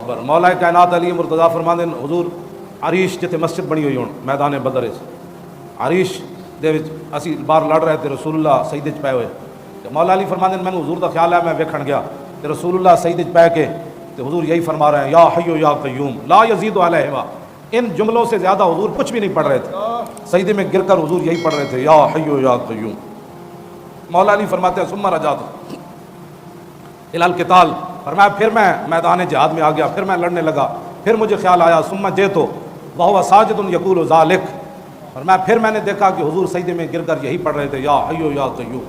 اکبر. مولا کائنات علی مرتضیٰ فرماندے نے حضور عریش جتے مسجد بنی ہوئی ہون میدان بدر وچ عریش دے وچ اسی باہر لڑ رہے تے رسول اللہ سجدے وچ پے ہوئے تے مولا علی فرماندے نے مینوں حضور دا خیال ہے میں ویکھن گیا تے رسول اللہ سجدے وچ پے کے تے حضور یہی فرما رہے ہیں یا حی یا قیوم لا یزید علیہما. ان جملوں سے زیادہ حضور کچھ بھی نہیں پڑھ رہے تھے, سجدے میں گر کر حضور یہی پڑھ رہے تھے یا حی یا قیوم. مولا علی فرماتے ہیں ثم رجعت الی القتال, فرمایا پھر میں میدان جہاد میں آ گیا, پھر میں لڑنے لگا, پھر مجھے خیال آیا ثم جئت وهو ساجد یقول ذلک, فرمایا پھر میں نے دیکھا کہ حضور سجدے میں گر کر یہی پڑھ رہے تھے یا حی یا قیوم.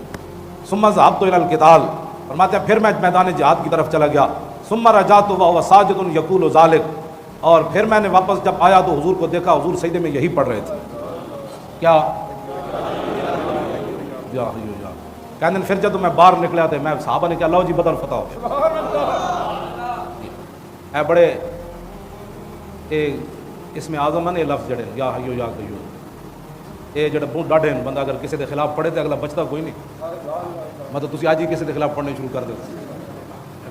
ثم ذهبت الی القتال, فرماتے ہیں پھر میں میدان جہاد کی طرف چلا گیا, ثم رجعت وهو ساجد یقول ذلک, اور پھر میں نے واپس جب آیا تو حضور کو دیکھا حضور سجدے میں یہی پڑھ رہے تھے کیا یا حی یا. کہنے پھر جب میں باہر نکلا تھے میں صحابہ نے کہا لو جی بدر فتح ہو. اے بڑے اس میں اعظم ہے لفظ جڑے یا حی یا قیوم, یہ جڑے بہت ڈاڈے ہیں, بندہ اگر کسی کے خلاف پڑھے تو اگلا بچتا کوئی نہیں. مطلب تسی آج ہی کسی کے خلاف پڑھنے شروع کر دو,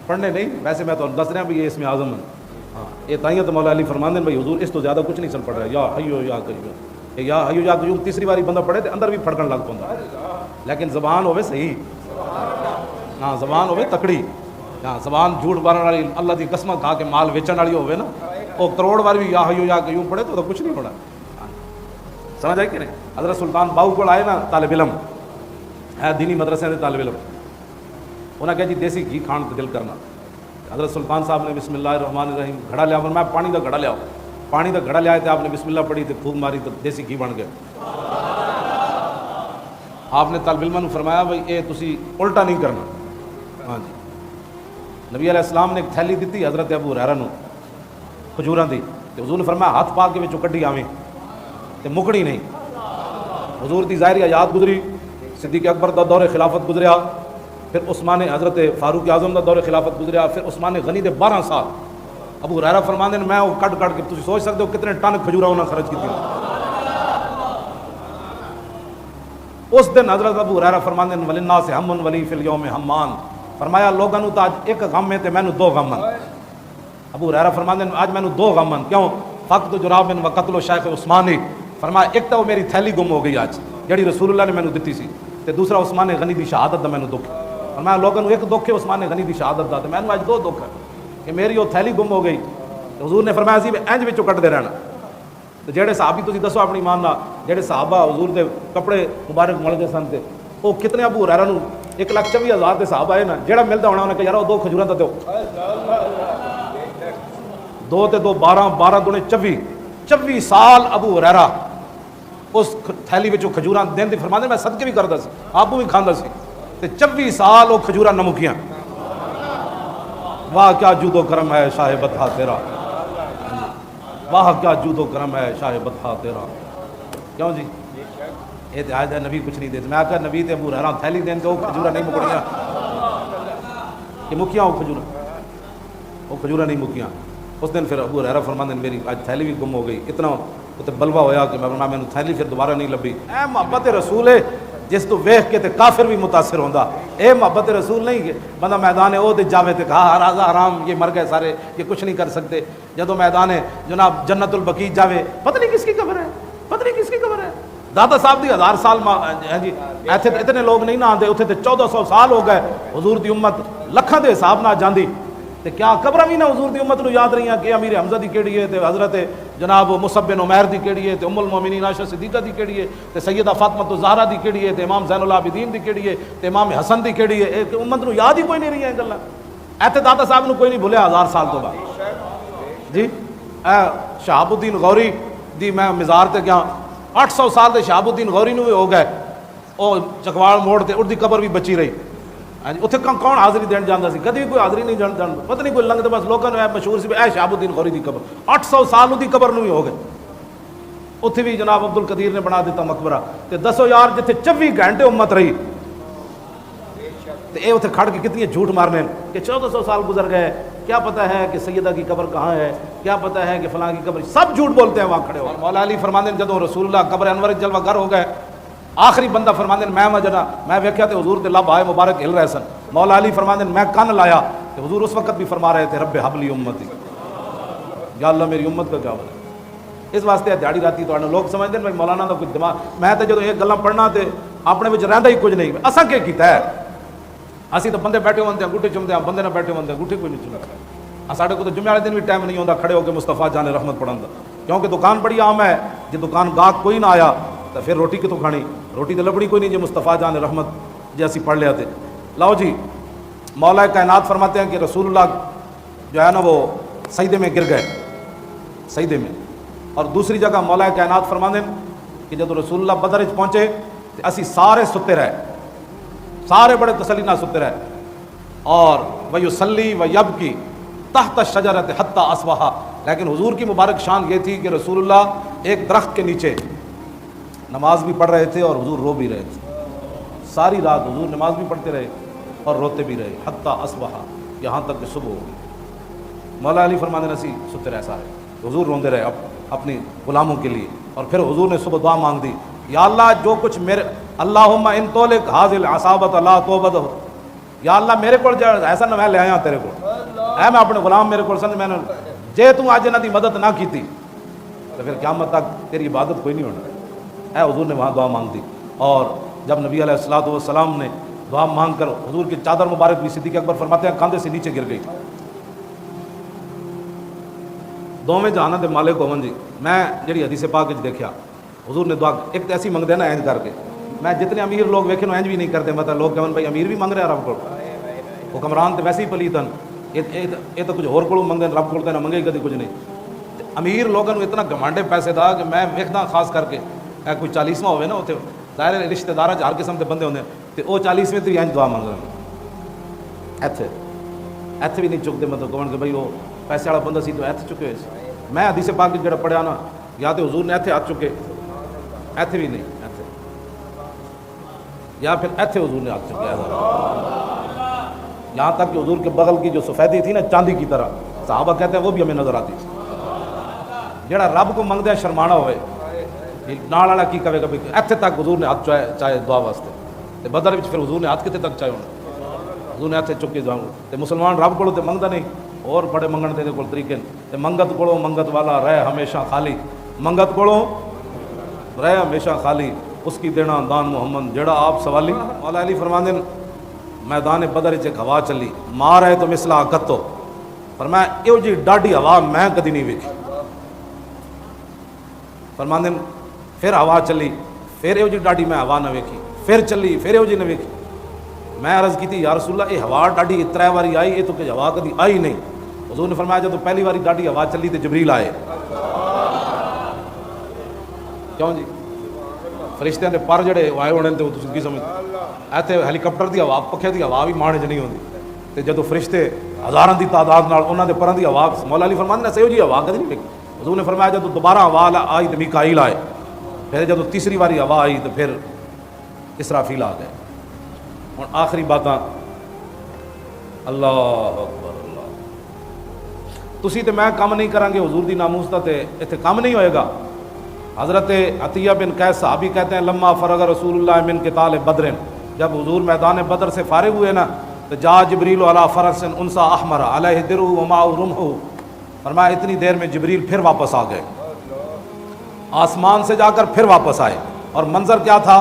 پڑھنے نہیں ویسے میں تو دس رہا بھی یہ اس میں اعظم ہے. ہاں یہ تائیں تو مولا علی فرماندے بھائی حضور اس تو زیادہ کچھ نہیں سن پڑھ رہا یا حی یا قیوم. یا حی یا قیوم تیسری باری بندہ پڑھے تو اندر بھی پھڑکن لگ پوندا, لیکن زبان ہوے صحیح, ہاں زبان ہوے تکڑی, ہاں زبان جھوٹ مارن والی اللہ دی قسم کھا کے مال ویچن والی ہوے نا, وہ کروڑ بار بھی یا حی یا قیوم پڑھے تو کچھ نہیں ہونا. سمجھ آئی کہ نہیں. حضرت سلطان باہو کو آئے نا طالب علم ہے دینی مدرسے کے طالب علم, انہاں کہا جی دیسی گھی کھان تے دل کرنا. حضرت سلطان صاحب نے بسم اللہ الرحمن الرحیم گھڑا لیا, میں پانی کا گھڑا لیا, پانی کا گھڑا لیا تو آپ نے بسم اللہ پڑھی تو پھونک ماری تو دیسی گھی بن گیا. آپ نے طالب علم نے فرمایا بھائی اے تسی الٹا نہیں کرنا. ہاں جی نبی علیہ السلام نے ایک تھیلی دیتی حضرت ابو ہریرہ نو کھجوراں دی, تے حضور نے فرمایا ہاتھ پا کے وچوں کڈی آویں تے مکڑی نہیں. حضور دی ظاہری حیات گزری, صدیق اکبر دا دور خلافت گزریا, پھر عثمان حضرت فاروق اعظم دا دور خلافت گزریا, پھر عثمان غنی دے 12 سال. ابو ہریرہ فرماندے نے میں وہ کٹ کے تسی سوچ سکتے ہو کتنے ٹن کھجوراں انہاں خرچ کیتی. اس دن حضرت ابو ہریرہ فرماندے نے وللناس ہم ولی فی الیوم ہمان, فرمایا لوگاں نو تاج ایک غم ہے تے مینوں 2 غم ہیں. ابو ہریرہ فرماندے نے آج مینوں 2 غم ہیں, کیوں؟ فقط جراب و قتل شیخ عثمانی, فرمایا ایک تو میری تھیلی گم ہو گئی آج جڑی رسول اللہ نے مینوں دتی سی, تے دوسرا عثمان غنی دی شہادت دا مینوں دکھ. فرمایا لوگاں نو ایک دکھ ہے عثمان غنی دی شہادت دا, تے مینوں آج 2 دکھ ہے کہ میری وہ تھیلی گم ہو گئی. حضور نے فرمایا سی انج وچوں کٹدے رہنا. تے جڑے صحابی تسی دسو اپنی ایمان نال جڑے صحابہ حضور دے کپڑے مبارک ملدے سن تے وہ کتنے ابو ہریرہ نو 1,24,000 دے صحابہ ہے نا, جڑا ملدا ہونا انہاں کہ یار 2 کھجوراں تے دیو, 2 تے 2 12 12 دونے 24 سال ابو ہریرہ اس تھیلی وچوں کھجوراں دین دی فرماندے میں صدقے بھی کردا سی آپ بھی کھاندا سی, تے 24 سال وہ کھجوراں نہ مکیاں. واہ کیا جود و کرم ہے شاہ بطحہ تیرا, واہ کیا جود و کرم ہے شاہ بطحہ تیرا. کیوں جی یہ تے آج نبی کچھ نہیں دیتے. میں آکھا نبی تے ابو ہریرہ تھیلی دین تے وہ کھجوراں نہیں مکڑیاں کہ مکیاں وہ کھجوراں نہیں مکیاں. اس دن پھر ابو ہریرہ فرماندے نے میری آج تھیلی بھی گم ہو گئی, اتنا تے بلوا ہویا کہ میں تھیلی پھر دوبارہ نہیں لبھی. اے محبت رسول ہے جس تو ویکھ کے تے کافر بھی متاثر ہوندا. اے محبت رسول نہیں کہ بندہ میدان عہد جاوے تے کہا راضا حرام یہ مر گئے سارے یہ کچھ نہیں کر سکتے. جدو میدان جناب جنت البقیع جاوے پتہ نہیں کس کی قبر ہے, پتہ نہیں کس کی قبر ہے. دادا صاحب دی 1000 سال جی ایتھے اتنے لوگ نہیں نہ آندے, اتنے تے 1400 سال ہو گئے. حضور دی امت لکھاں دے حساب نہ جاندی تے کیا قبراں بھی نہ حضور دی امت نو یاد رہی ہیں کہ امیر حمزہ دی کیڑی ہے, تے حضرت جناب مصعب بن عمیر دی کیڑی ہے, تے ام المومنین عائشہ صدیقہ دی کیڑی ہے, تے سیدہ فاطمہ الزہرا دی کیڑی ہے, تے امام زین العابدین دی کیڑی ہے, تے امام حسن دی کیڑی ہے. امت نو یاد ہی کوئی نہیں رہی ہیں گلاں. ایتھے دادا صاحب نو کوئی نہیں بھولیا 1000 سال تو بعد جی. شہاب الدین غوری دی میں مزار تے گیا 800 سال دے شہاب الدین غوری نو بھی ہو گئے, وہ چکوال موڑ تے اردی قبر بھی بچی رہی. اتنے کون حاضری دین جاندا سی, کدی کوئی حاضری نہیں جاندا, پتہ نہیں کوئی لنگ تے بس لوکاں نے مشہور سی اے شہاب الدین غوری دی قبر 800 سال دی قبر نو بھی ہو گئے. اتنے بھی جناب عبد القدیر نے بنا دیتا مقبرہ. تے دسو یار جتھے 24 گھنٹے امت رہی تے اے اتنے کھڑ کے کتنی جھوٹ مارنے کہ 1400 سال گزر گئے, کیا پتہ ہے کہ سیدہ کی قبر کہاں ہے, کیا پتہ ہے کہ فلاں کی قبر, سب جھوٹ بولتے ہیں وہاں کھڑے ہو. مولا علی فرماندے جدوں رسول اللہ قبر انور جلوہ گر ہو گئے, آخری بندہ فرماندے میں وجنا میں ویکھیا تے حضور دے لب آئے مبارک ہل رہے سن. مولا علی فرماندے میں کن لایا تے حضور اس وقت بھی فرما رہے تھے رب حبلی امتی, یا اللہ میری امت کا کیا بنے. اس واسطے دیہڑی راتی تو لوگ سمجھتے ہیں بھائی مولانا کا کوئی دماغ. میں تو جدو یہ گلاں پڑھنا تو اپنے وچ رہندا ہی کچھ نہیں. اساں کیا کیتا ہے؟ اسی تو بندے بیٹھے ہوندے ہیں انگوٹھے چومتے ہیں, بندے نہ بیٹھے ہوندے ہیں انگوٹھے کوئی نہیں چومتا. ساڈے کو تو جمعے والے دن بھی ٹائم نہیں ہوتا کھڑے ہو کے مصطفیٰ جان رحمت پڑھن دا, کیونکہ دکان بڑی عام ہے. جی دکان گاہک کوئی نہ آیا تو پھر روٹی کتوں کھانی؟ روٹی تو لبڑی کوئی نہیں جی مصطفیٰ جان رحمت جی اسی پڑھ لیا تھے. لاؤ جی, مولا کائنات فرماتے ہیں کہ رسول اللہ جو ہے نا وہ سجدے میں گر گئے, سجدے میں. اور دوسری جگہ مولا کائنات فرماتے ہیں کہ جب رسول اللہ بدر وچ پہنچے تو اسی سارے ستے رہے, سارے بڑے تسلی نہ ستے رہے. اور ویصلی ویبکی تحت الشجرۃ حتی اصبح, لیکن حضور کی مبارک شان یہ تھی کہ رسول اللہ ایک درخت کے نیچے نماز بھی پڑھ رہے تھے اور حضور رو بھی رہے تھے. ساری رات حضور نماز بھی پڑھتے رہے اور روتے بھی رہے حتی اصبح, یہاں تک کہ صبح ہو گئی. مولا علی فرماتے ہیں اسی ستے رہے سارے, حضور روندے رہے اپنی غلاموں کے لیے. اور پھر حضور نے صبح دعا مانگ دی, یا اللہ جو کچھ میرے اللہم ان تولک حاضل عصابت اللہ توبد, یا اللہ میرے کو ایسا نہ میں لے آیا تیرے کو, اے میں اپنے غلام میرے کو سمجھ میں نے جے تو آج انہاں دی مدد نہ کیتی تو پھر قیامت تک تیری عبادت کوئی نہیں ہونا. اے حضور نے وہاں دعا مانگ دی. اور جب نبی علیہ الصلوۃ والسلام نے دعا مانگ کر حضور کی چادر مبارک بھی صدیق اکبر فرماتے ہیں کاندھے سے نیچے گر گئی. دوویں جہاناں دے مالک ہون جی. میں جڑی حدیث پاک وچ دیکھیا حضور نے دعا ایک تو ایسی منگدے نا اینج کر کے, میں جتنے امیر لوگ ویکھے نو اینج بھی نہیں کرتے. مطلب لوگ کہن بھائی امیر بھی منگ رہے رب کو, حکمران تو ویسے ہی پلیتن, یہ تو کچھ اور کو منگتے ہیں, رب کو نہ منگے کدی کچھ نہیں. امیر لوگوں کو اتنا گھمانڈے پیسے دا کہ میں ویکھدا خاص کر کے کوئی 40واں ہوئے نا اتنے ظاہر رشتہ دار ہر قسم کے بندے ہوندے تو وہ 40ویں تو اینج دعا منگ رہے ہیں. ایتھے بھی نہیں چکتے, مطلب کہن کہ بھائی وہ پیسے والا بندہ سی تو ایتھے چکے ہوئے. میں حدیث پاک جڑا پڑھیا نا, یا تو حضور نے ایتھے ہاتھ چکے, ایتھے بھی نہیں ایتھے, یا پھر ایتھے حضور نے ہاتھ چکے. یہاں تک کہ حضور کے بغل کی جو سفیدی تھی نا چاندی کی طرح, صحابہ کہتے ہیں وہ بھی ہمیں نظر آتی تھی. جڑا رب کو منگدے شرمانا ہوئے نال والا کی کہے گا بھی ایتھے تک حضور نے ہاتھ چاہے دعا واسطے. تے بدر وچ پھر حضور نے ہاتھ کتے تک چاہے ہونا, حضور نے ایتھے چکے دعا. تے مسلمان رب کو تے منگدا نہیں, اور بڑے منگن دے کول طریقے تے منگت کولوں منگت والا رہے ہمیشہ خالی, منگت کولوں رہے ہمیشہ خالی, اس کی دینا دان محمد جڑا آپ سوالی. مولا علی فرماندے میدان بدر وچ ایک ہوا چلی, مار ہے تو مثلا کتو, فرمایا ایو جی ڈاڈی ہوا میں کدی نہیں ویکھی. فرماندے پھر ہوا چلی, پھر ایو جی ڈاڈی میں ہوا نہ ویکھی, پھر چلی پھر ایو جی نہ ویکھی. میں عرض کی تھی یا رسول اللہ یہ ہوا ڈاڈی 3 باری آئی, یہ تو کہ ہوا کدی آئی نہیں. حضور نے فرمایا جب تو پہلی باری ڈاڈی ہوا چلی تو جبریل آئے. کیوں جی فرشتیاں دے پر جڑے آئے ہونے تو تسی کی سمجھ ایتھے ہیلی کاپٹر دی ہوا پکھے دی ہوا بھی مانے چ نہیں ہوندی. تے جدوں فرشتے ہزاراں دی تعداد نال انہاں دے پراں دی ہوا, مولا علی فرماندے نے سیو جی ہوا کدی نہیں ویکھی. حضور نے فرمایا جدوں دوبارہ ہوا آئی تو میکائیل آئے, پھر جدوں تیسری باری ہوا آئی تو پھر اسرافیل آ گئے. ہوں آخری باتاں اللہ اکبر اللہ. تسی تے میں کام نہیں کریں گے حضور دی ناموس دا تے ایتھے کام نہیں ہوئے گا. حضرت عطیہ بن قیس صحابی کہتے ہیں لما فرغ رسول اللہ من قتال بدر, جب حضور میدان بدر سے فارغ ہوئے نا تو جا جبریل علی فرس انسا احمر علیہ درع ومعہ رمح, فرمایا اتنی دیر میں جبریل پھر واپس آ گئے, آسمان سے جا کر پھر واپس آئے. اور منظر کیا تھا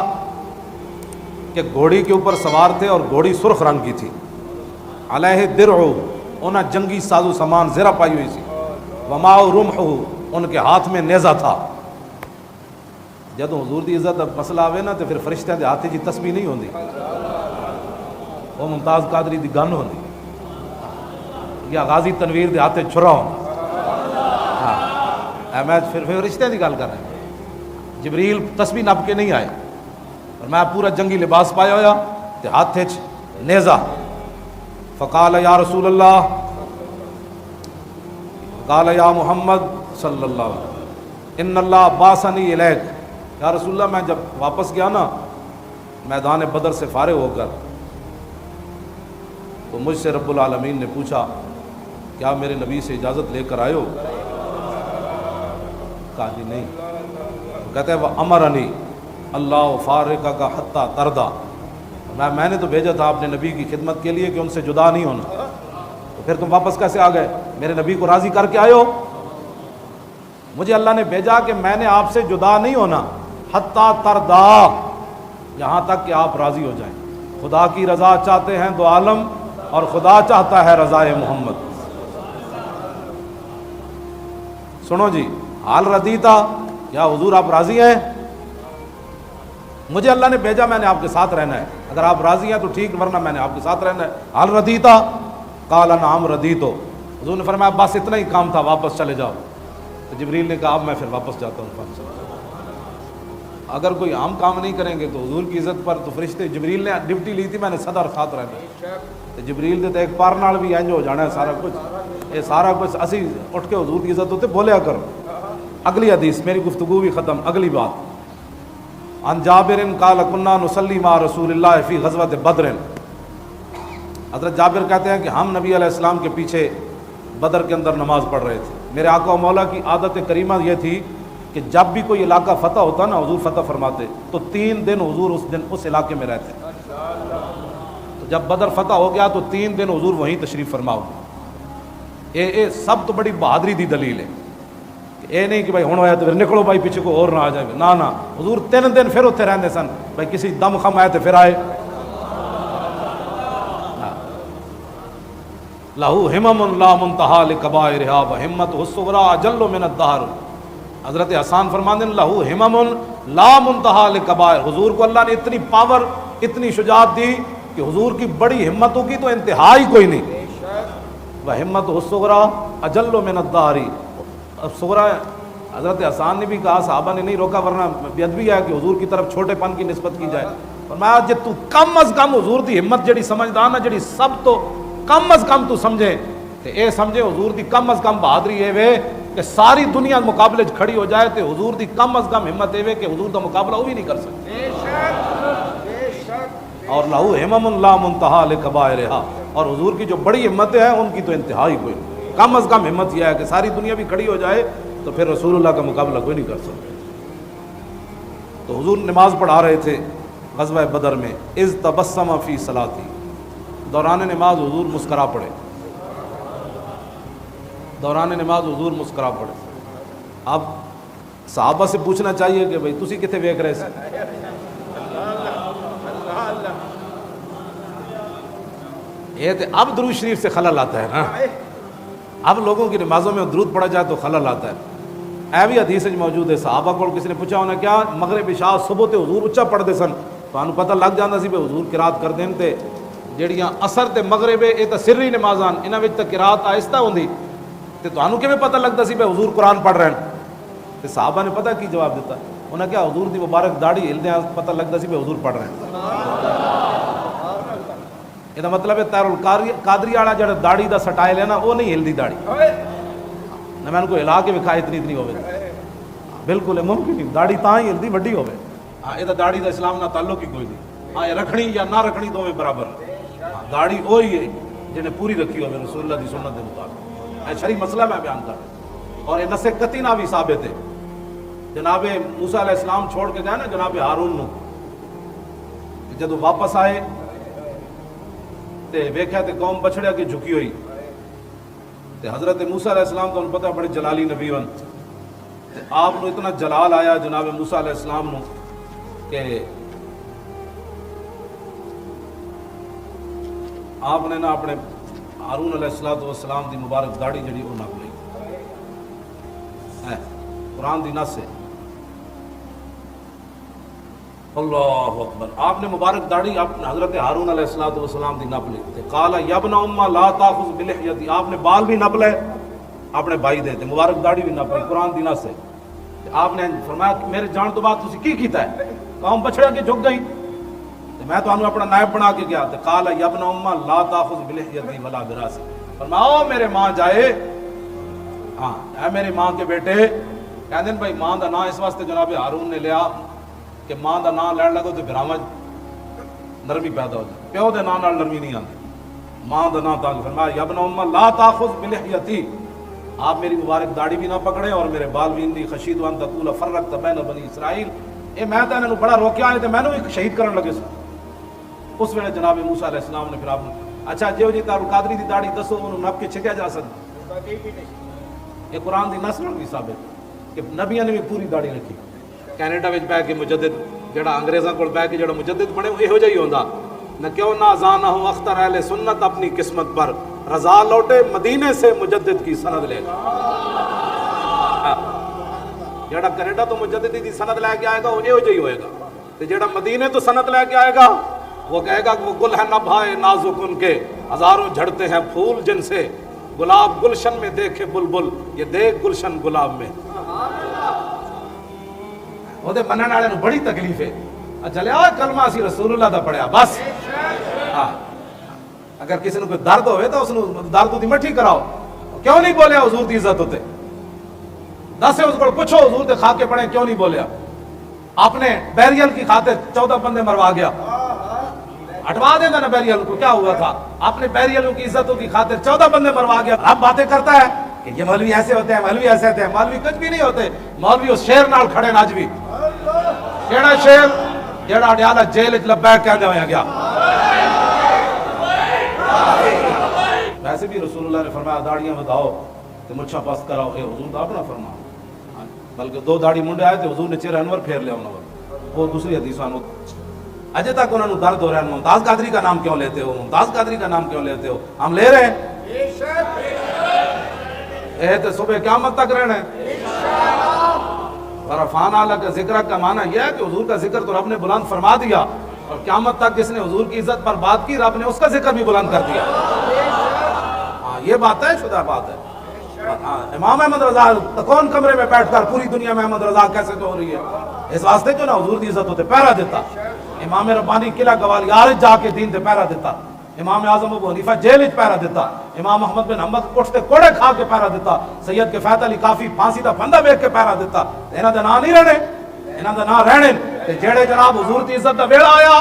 کہ گھوڑی کے اوپر سوار تھے اور گھوڑی سرخ رنگ کی تھی, علیہ درع انہیں جنگی ساز و سامان زرہ پائی ہوئی تھی, ومعہ رمح ان کے ہاتھ میں نیزہ تھا. جب حضور دی عزت مسئلہ آوے نا تو پھر فرشتہ دے ہاتھ جی تسبیح نہیں ہوندی, وہ ممتاز قادری دی گن ہوندی یا غازی تنویر دے ہاتھ چھرا ہوندا. ہاں میں پھر فرشتہ دی گل کر رہا ہوں. جبریل تسبیح نپ کے نہیں آئے, اور میں پورا جنگی لباس پایا ہویا تے ہاتھ نیزہ. فقال یا رسول اللہ, قال یا محمد صلی اللہ علیہ وسلم ان اللہ باسنی الیک, یا رسول اللہ میں جب واپس گیا نا میدان بدر سے فارغ ہو کر تو مجھ سے رب العالمین نے پوچھا کیا میرے نبی سے اجازت لے کر آئے ہو؟ کہا جی نہیں. کہتے ہیں وہ امرنی اللہ فارقہ کا حتیٰ تردا, میں نے تو بھیجا تھا اپنے نبی کی خدمت کے لیے کہ ان سے جدا نہیں ہونا, تو پھر تم واپس کیسے آ گئے؟ میرے نبی کو راضی کر کے آئے ہو؟ مجھے اللہ نے بھیجا کہ میں نے آپ سے جدا نہیں ہونا، حتیٰ تردا، یہاں تک کہ آپ راضی ہو جائیں۔ خدا کی رضا چاہتے ہیں دو عالم، اور خدا چاہتا ہے رضائے محمد۔ سنو جی، حال ردیتا، یا حضور آپ راضی ہیں؟ مجھے اللہ نے بھیجا، میں نے آپ کے ساتھ رہنا ہے، اگر آپ راضی ہیں تو ٹھیک، ورنہ میں نے آپ کے ساتھ رہنا ہے۔ حال ردیتا، قال نعم ردیتو، حضور نے فرمایا بس اتنا ہی کام تھا، واپس چلے جاؤ۔ تو جبریل نے کہا اب میں پھر واپس جاتا ہوں۔ اگر کوئی عام کام نہیں کریں گے تو حضور کی عزت پر تو فرشتے، جبریل نے ڈیوٹی لی تھی، میں نے صدر ساتھ رہنا، تو جبریل دے تو ایک پار نال بھی انج ہو جانا ہے سارا کچھ، یہ سارا کچھ اسی اٹھ کے حضور کی عزت ہوتے بولیا کرو۔ اگلی حدیث، میری گفتگو بھی ختم، اگلی بات، عن جابر قال كنا نصلي مع رسول اللہ فی غزوۃ بدر، حضرت جابر کہتے ہیں کہ ہم نبی علیہ السلام کے پیچھے بدر کے اندر نماز پڑھ رہے تھے۔ میرے آقا و مولا کی عادت کریمہ یہ تھی کہ جب بھی کوئی علاقہ فتح ہوتا نا، حضور فتح فرماتے تو 3 دن حضور اس علاقے میں رہتے۔ تو جب بدر فتح ہو گیا تو 3 دن حضور وہیں تشریف فرماؤ۔ اے سب تو بڑی بہادری دی دلیل ہے، اے نہیں کہ بھائی ہوں ہوا تو پھر نکلو بھائی پیچھے کو اور نہ آ جائے، نہ حضور 3 دن پھر اتنے رہتے سن، بھائی کسی دم خم آئے تو پھر آئے۔ لہو ہمم لا منتہا لکبائرہا وہمتہ الصغریٰ اجل من الدہر، حضرت حسان فرماتے ہیں لہو ہمم لا منتہا لکبائر، حضور کو اللہ نے اتنی پاور، اتنی شجاعت دی کہ حضور کی بڑی ہمتوں کی تو انتہا ہی کوئی نہیں۔ وہمتہ الصغریٰ اجل من الدہر، صغریٰ حضرت حسان نے بھی کہا، صحابہ نے نہیں روکا، ورنہ بے ادبی ہے کہ حضور کی طرف چھوٹے پن کی نسبت کی جائے۔ فرمایا جے تو کم از کم حضور دی ہمت جڑی سمجھدا نا، جڑی سب تو کم از کم تو سمجھے، کہ اے سمجھے حضور دی کم از کم بہادری اے وے کہ ساری دنیا مقابلے کھڑی ہو جائے تے حضور دی کم از کم ہمت اے وے کہ حضور دا مقابلہ وہ بھی نہیں کر سکتے۔ اور لہو ہمم لا منتہا لکبائرہا، اور حضور کی جو بڑی ہمتیں ہیں ان کی تو انتہا ہی کوئی نہیں۔ کم از کم ہمت یہ ہے کہ ساری دنیا بھی کھڑی ہو جائے تو پھر رسول اللہ کا مقابلہ کوئی نہیں کر سکتا۔ تو حضور نماز پڑھا رہے تھے غزوہ بدر میں، اذ تبسم فی صلاتی، دوران نماز حضور مسکرا پڑے، دوران نماز حضور مسکرا پڑے۔ اب صحابہ سے پوچھنا چاہیے کہ بھئی تسی کتے ویکھ رہے سے؟ یہ تو اب درود شریف سے خلل آتا ہے نا، اب لوگوں کی نمازوں میں درود پڑھا جائے تو خلل آتا ہے۔ اے بھی حدیث موجود ہے، صحابہ کو کسی نے پوچھا ہونا کیا مغرب عشاء صبح تے حضور اچا پڑھتے سن، تو انہوں پتہ لگ جاتا سی کہ حضور قرات کر دیں تے جڑیاں اثر تے مغرب یہ تو سری نمازاں انہاں وچ تے قرات آہستہ ہوندی، تے تانوں کیویں پتہ لگتا سی کہ حضور قرآن پڑھ رہے ہیں؟ تے صحابہ نے پتہ کی جواب دیتا، انہاں کیا حضور دی مبارک داڑھی ہلدیاں پتہ لگتا سی کہ حضور پڑھ رہے ہیں۔ یہ مطلب ہے تار القادری والا جڑا داڑھی دا سٹائل ہے نا، وہ نہیں ہلدی داڑھی، نہ میں ان کو ہلا کے وکھا اتنی ہوے، بالکل ہے ممکن نہیں، داڑھی تاں ہی ہلدی وڈی ہوے، ہاں یہ داڑھی دا اسلام نہ تعلق ہی کوئی نہیں، ہاں یہ رکھنی یا نہ رکھنی دونوں برابر، داڑھی وہی ہے جنہیں پوری رکھی ہوے رسول اللہ دی سنت کے مطابق، شرعی مسئلہ میں بیان کر رہا، اور یہ نص قطعی بھی ثابت ہے۔ جناب موسیٰ علیہ السلام چھوڑ کے گئے نا جناب ہارون نو، جدو واپس آئے تے ویکھیا تے قوم بچھڑیا کے جھکی ہوئی، تے حضرت موسیٰ علیہ السلام تو انہوں پتہ بڑے جلالی نبی ون، تے آپ نو اتنا جلال آیا جناب موسیٰ علیہ السلام نو کہ آپ نے نا اپنے ہارون علیہ السلام دی مبارک داڑھی جڑی وہ نپ لی، قرآن دی نص ہے، اللہ اکبر، آپ نے مبارک داڑھی حضرت ہارون علیہ السلام دی نپ لی، تے قال یا ابن ام لا تاخذ بلحیتی، آپ نے بال بھی نپ لے اپنے بھائی دے، تے مبارک داڑھی بھی نپ لی، قرآن دی نص ہے۔ آپ نے فرمایا میرے جان تو بعد تسی کی کیتا ہے؟ قوم بچھڑا کے جھک گئی، میں تو اپنا نائب بنا کے گیا، تے قال یا ابن ام لا تاخذ بلحیتی ولا براسی، فرمایا میرے ماں جائے، ہاں اے میری ماں کے بیٹے، کہندے بھائی ماں دا نام اس واسطے جناب ہارون نے لیا کہ ماں دا نام لین لگو تو بھراواں نرمی پیدا ہو جائے، پیو دے نام نال نرمی نہیں آتی، ماں دا نام تاکہ فرمایا یا ابن ام لا تاخذ بلحیتی، آپ میری مبارک داڑھی بھی نہ پکڑے اور میرے بال بھی انی خشیت ان تقول فرقت بین بنی اسرائیل، اے میں تو انہوں بڑا روکیا ہے تے میں نے بھی شہید کرن لگے سن۔ اس ویلے جناب موسیٰ علیہ السلام نے پھر آپ نے اچھا جیو جی تار القادری دی داڑھی دسو انہوں نپ کے چھکیا جا سکتا، یہ قرآن دی نص بھی ثابت کہ نبیاں نے بھی پوری داڑھی رکھی. کینیڈا وچ بیٹھ کے مجدد جڑا انگریزاں کول بیٹھ کے جڑا مجدد بنے وہ یہو جہا ہی ہوندا نہ کیوں نہ زانہ ہو اختر اہل سنت اپنی قسمت پر رضا لوٹے مدینے سے مجدد کی سند لے کر. جڑا کینیڈا تو مجدد کی سند لے کے آئے گا وہ یہو جہا ہی ہوئے گا تے جڑا مدینے تو سند لے کے آئے گا وہ کہے گا کہ وہ گل ہے نبھائے نازک ان کے ہزاروں جھڑتے ہیں پھول جن سے گلاب گلشن میں دیکھے بلبل یہ دیکھ گلشن گلاب میں. وہ دے منن والے نو بڑی تکلیف ہے. چلے آ کلمہ اسی رسول اللہ دا پڑھیا بس. ہاں اگر کسی نے کوئی درد ہوئے تو اس نے درد دی مٹھی کراؤ. کیوں نہیں بولیا حضور دی عزت ہوتے دسے اس کو پوچھو حضور دے خاکے پڑھے کیوں نہیں بولیا. آپ نے بیریل کی خاطر 14 بندے مروا گیا. ہٹوا دینا نا بیریل کو کیا ہوا تھا. آپ نے بیریلوں کی عزتوں کی خاطر 14 بندے مروا گیا. اب باتیں کرتا ہے کہ یہ مولوی ایسے ہوتے ہیں مولوی ایسے ہوتے ہیں. مولوی کچھ بھی نہیں ہوتے. مولوی اس شیر نال کھڑے ناج بھی کیڑا شیر جڑا اڈیالہ جیل وچ لبیک کہندے ہویا گیا. ویسے بھی رسول اللہ نے فرمایا داڑیاں وداؤ تے مچھاں پست کراؤ. اے حضور دا اپنا فرمان. بلکہ 2 داڑھی منڈے آئے تے حضور نے چہرہ انور پھیر لیا انہوں نے. وہ دوسری حدیث میں اجے تک انہوں نے درد ہو رہا ہے ممتاز قادری کا نام کیوں لیتے ہو ممتاز قادری کا نام کیوں لیتے ہو. ہم لے رہے ہیں اے تے صبح قیامت تک رہنا ہے. ورفعنا لک ذکرک کا معنی یہ ہے کہ حضور کا ذکر تو رب نے بلند فرما دیا اور قیامت تک جس نے حضور کی عزت پر بات کی رب نے اس کا ذکر بھی بلند کر دیا. ہاں یہ بات ہے شدہ بات ہے. امام احمد رضا کون کمرے میں بیٹھ کر پوری دنیا میں احمد رضا کیسے تو ہو رہی ہے اس واسطے جو نا حضور دی عزت ہوتے پہرا دیتا. امام ربانی قلعہ گوالیار جا کے دین تے پہرا دیتا. امام اعظم ابو حنیفہ جیل وچ پہرا دیتا. امام احمد بن حنبل اٹھتے کوڑے کھا کے پہرا دیتا. سید کفایت علی کافی پھانسی دا پھندا ویکھ کے پہرا دیتا. انہاں دا نام نہیں رہنے انہاں دا نام رہنے تے جڑے جناب حضور دی عزت دا ویلا آیا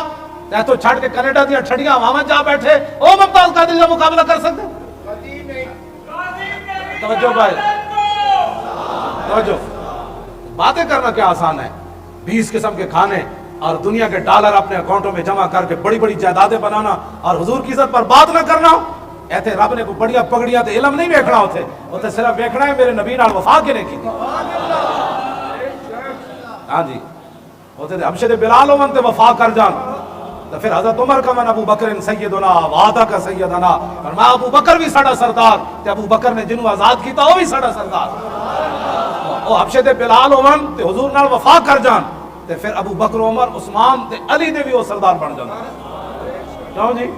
تے تو چھڈ کے کینیڈا دی ٹھڑیاں واواں جا بیٹھے او ممتاز قادری دا مقابلہ کر سکتے. توجہ بھائی توجہ. باتیں کرنا کیا آسان ہے. 20 قسم کے کھانے اور دنیا کے ڈالر اپنے اکاؤنٹوں میں جمع کر کے بڑی بڑی جائیدادیں بنانا اور حضور کی عزت پر بات نہ کرنا. ایتھے رب نے کوئی بڑیاں پگڑیاں تے علم نہیں ویکھنا ہوتے اوتے صرف ویکھنا ہے میرے نبی نال وفا کنے کی. ہاں جی اوتے حبشے دے بلال ہون تے وفا کر جان. تو پھر حضرت عمر کا من ابو بکر سیدنا وعدہ کا سیدنا فرمایا ابو بکر بھی ساڈا سردار تے ابو بکر نے جنوں آزاد کیتا وہ بھی ساڈا سردار. او حبشے دے بلال ہون تے حضور نال وفا کر جان تے پھر ابو بکر عمر عثمان تے علی دے بھی وہ سردار بن جاندے. کیوں جی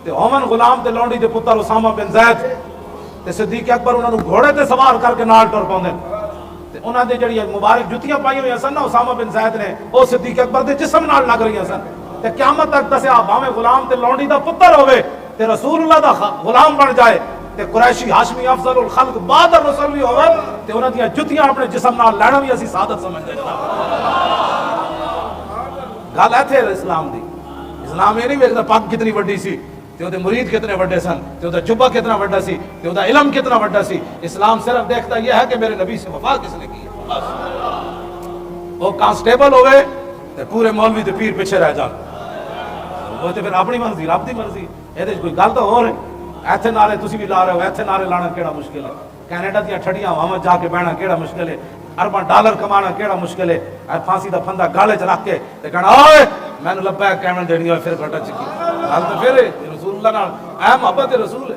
تے ہون غلام تے لونڈی دے پتر اسامہ بن زید تے صدیق اکبر انہاں نو گھوڑے تے سوار کر کے نال ٹر پاوندے تے انہاں دے جڑی مبارک جُتیاں پائی ہوئی سن نا اسامہ بن زید نے او صدیق اکبر دے جسم نال لگ رہی سن. تے قیامت تک دسیا بھاویں غلام تے لونڈی دا پتر ہوے تے رسول اللہ دا غلام بن جائے تے قریشی ہاشمی افضل الخلق بعد الرسول بھی ہوے تے انہاں دیاں جُتیاں اپنے جسم نال لینا بھی اسی سعادت سمجھدے جناب. گل ایتھے اسلام دی. اسلام یہ نہیں ویکھدا پگ کتنی وڈی سی تے اودے مرید کتنے وڈے سن تے اودا جبہ کتنا وڈا سی تے اودا علم کتنا وڈا سی. اسلام صرف دیکھتا یہ ہے کہ میرے نبی سے وفا کس نے کی. وہ کانسٹیبل ہوئے تے پورے مولوی تے پیر پیچھے رہ جان. وہ تے پھر اپنی مرضی رب دی مرضی. یہ کوئی گل تو ہو رہی ایتھے نعرے تسی بھی لا رہے ہو ایتھے نعرے لانا کیڑا مشکل ہے. کینیڈا دیا ٹھڑیاں واواں جا کے بہنا کیڑا مشکل ہے. ارباں ڈالر کمانا کیڑا مشکل ہے. پھانسی دا پھندا گالے چ رکھ کے تے کہنا اوئے مینوں لبیک کہن دینی ہوئے پھر گھٹا چکی گل تو پھر رسول اللہ نال اے محبت رسول